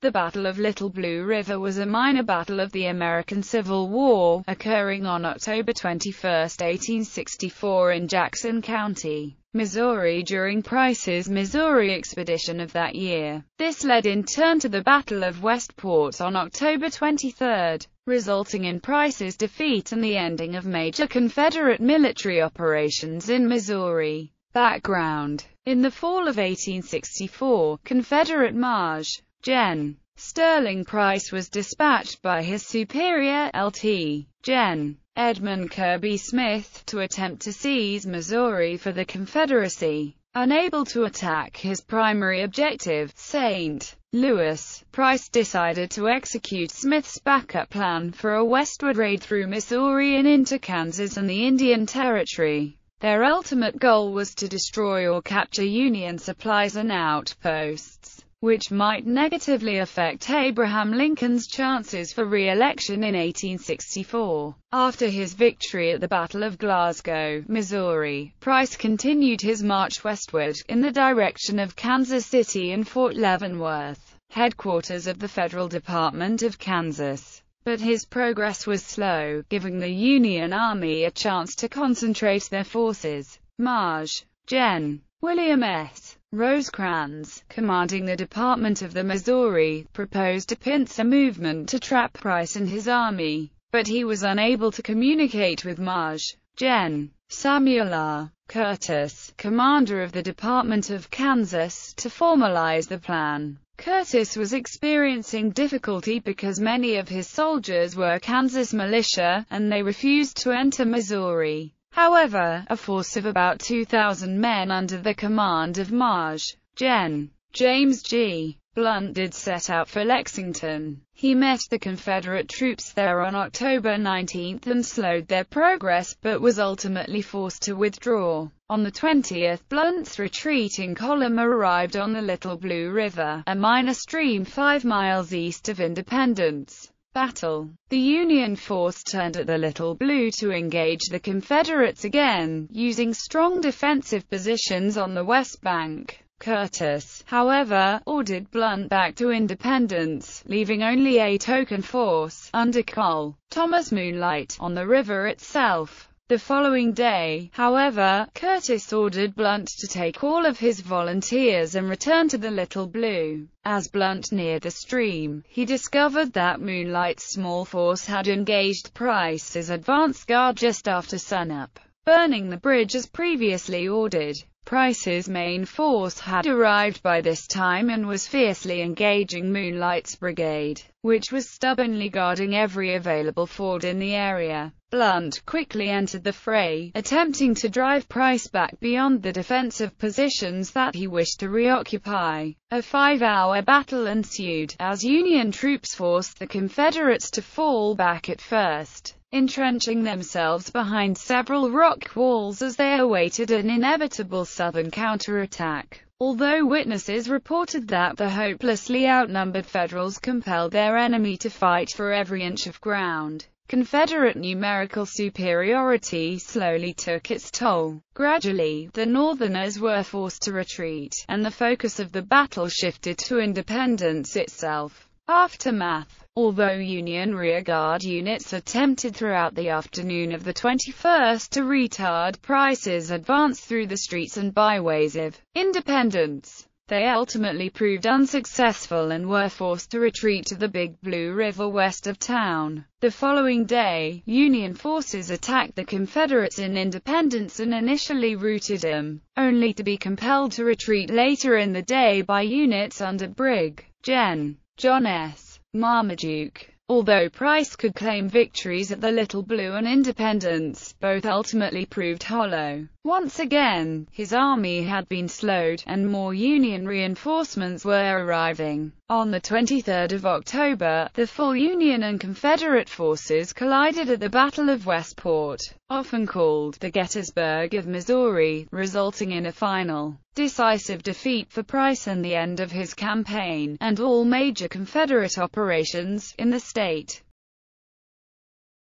The Battle of Little Blue River was a minor battle of the American Civil War, occurring on October 21, 1864 in Jackson County, Missouri during Price's Missouri expedition of that year. This led in turn to the Battle of Westport on October 23, resulting in Price's defeat and the ending of major Confederate military operations in Missouri. Background: in the fall of 1864, Confederate Maj. Gen. Sterling Price was dispatched by his superior, Lt. Gen. Edmund Kirby Smith, to attempt to seize Missouri for the Confederacy. Unable to attack his primary objective, St. Louis, Price decided to execute Smith's backup plan for a westward raid through Missouri and into Kansas and the Indian Territory. Their ultimate goal was to destroy or capture Union supplies and outposts, which might negatively affect Abraham Lincoln's chances for re-election in 1864. After his victory at the Battle of Glasgow, Missouri, Price continued his march westward, in the direction of Kansas City and Fort Leavenworth, headquarters of the Federal Department of Kansas. But his progress was slow, giving the Union Army a chance to concentrate their forces. Maj. Gen. William S. Rosecrans, commanding the Department of the Missouri, proposed a pincer movement to trap Price and his army, but he was unable to communicate with Maj. Gen. Samuel R. Curtis, commander of the Department of Kansas, to formalize the plan. Curtis was experiencing difficulty because many of his soldiers were Kansas militia, and they refused to enter Missouri. However, a force of about 2,000 men under the command of Maj. Gen. James G. Blunt did set out for Lexington. He met the Confederate troops there on October 19 and slowed their progress, but was ultimately forced to withdraw. On the 20th, Blunt's retreating column arrived on the Little Blue River, a minor stream 5 miles east of Independence. Battle. The Union force turned at the Little Blue to engage the Confederates again, using strong defensive positions on the west bank. Curtis, however, ordered Blunt back to Independence, leaving only a token force, under Col. Thomas Moonlight, on the river itself. The following day, however, Curtis ordered Blunt to take all of his volunteers and return to the Little Blue. As Blunt neared the stream, he discovered that Moonlight's small force had engaged Price's advance guard just after sunup, burning the bridge as previously ordered. Price's main force had arrived by this time and was fiercely engaging Moonlight's brigade, which was stubbornly guarding every available ford in the area. Blunt quickly entered the fray, attempting to drive Price back beyond the defensive positions that he wished to reoccupy. A 5-hour battle ensued, as Union troops forced the Confederates to fall back at first, entrenching themselves behind several rock walls as they awaited an inevitable Southern counterattack. Although witnesses reported that the hopelessly outnumbered Federals compelled their enemy to fight for every inch of ground, Confederate numerical superiority slowly took its toll. Gradually, the Northerners were forced to retreat, and the focus of the battle shifted to Independence itself. Aftermath. Although Union rearguard units attempted throughout the afternoon of the 21st to retard Price's advance through the streets and byways of Independence, they ultimately proved unsuccessful and were forced to retreat to the Big Blue River west of town. The following day, Union forces attacked the Confederates in Independence and initially routed them, only to be compelled to retreat later in the day by units under Brig. Gen. John S. Marmaduke. Although Price could claim victories at the Little Blue and Independence, both ultimately proved hollow. Once again, his army had been slowed, and more Union reinforcements were arriving. On the 23rd of October, the full Union and Confederate forces collided at the Battle of Westport, often called the Gettysburg of Missouri, resulting in a final, decisive defeat for Price and the end of his campaign, and all major Confederate operations, in the state.